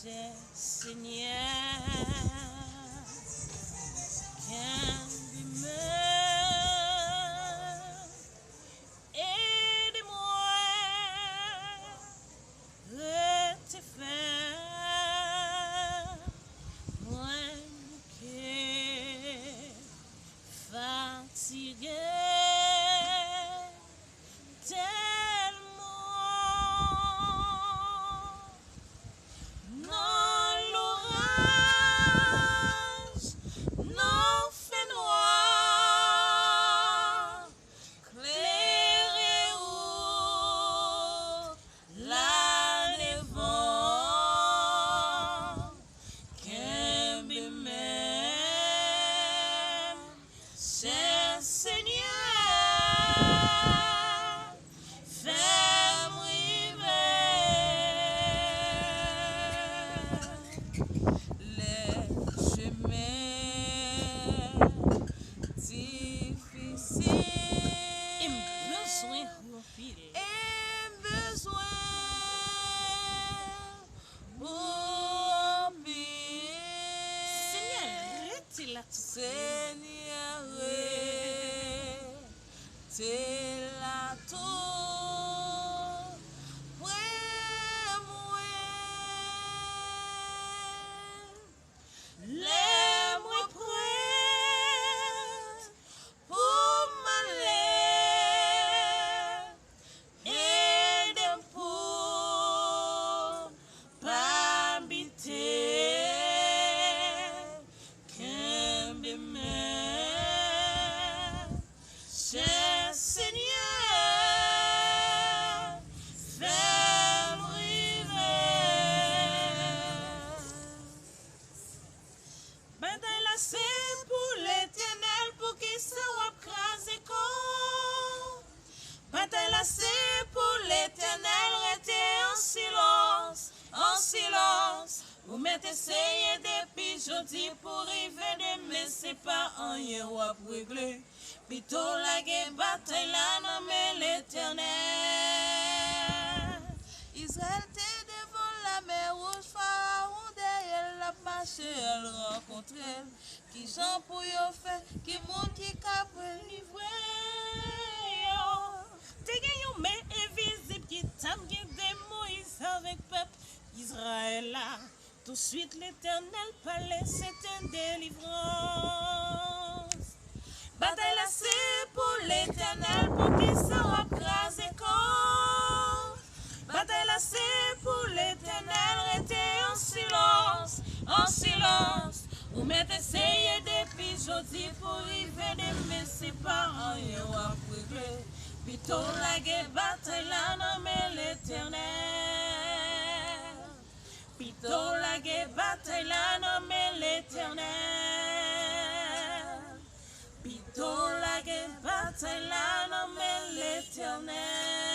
cher Seigneur, can be made. Aide-moi, te faire moins que fatigué. Seigneur, t'es là tout, les-moi prête pour m'aller et pour m'habiter. Cher Seigneur, fais-moi rêver. Bataille là c'est pour l'Éternel pour qu'il soit crasé corps. Bataille là c'est pour l'Éternel rester en silence. Vous mettez essayé depuis jeudi pour arriver demain, c'est pas un héros à régler. Plutôt la guerre bataille là, non mais l'Éternel. Israël était devant la mer rouge, Pharaon derrière la marche, elle rencontre elle. Qui j'en pour y faire, qui monte, qui capre, livré. T'es gagné, mais invisible, qui t'a guidé Moïse avec peuple Israël là. Tout de suite l'Éternel parlait, c'était une délivrance. Bataille là c'est pour l'Éternel pour qu'il soit crasé corps. Bataille là c'est pour l'Éternel rester en silence. Vous mettez essayé depuis jeudi pour arriver demain, c'est pas un héros à régler. Plutôt la guerre bataille là, non mais l'Éternel. Plutôt la guerre bataille là, non mais l'Éternel. Plutôt la guerre bataille là, non mais l'Éternel.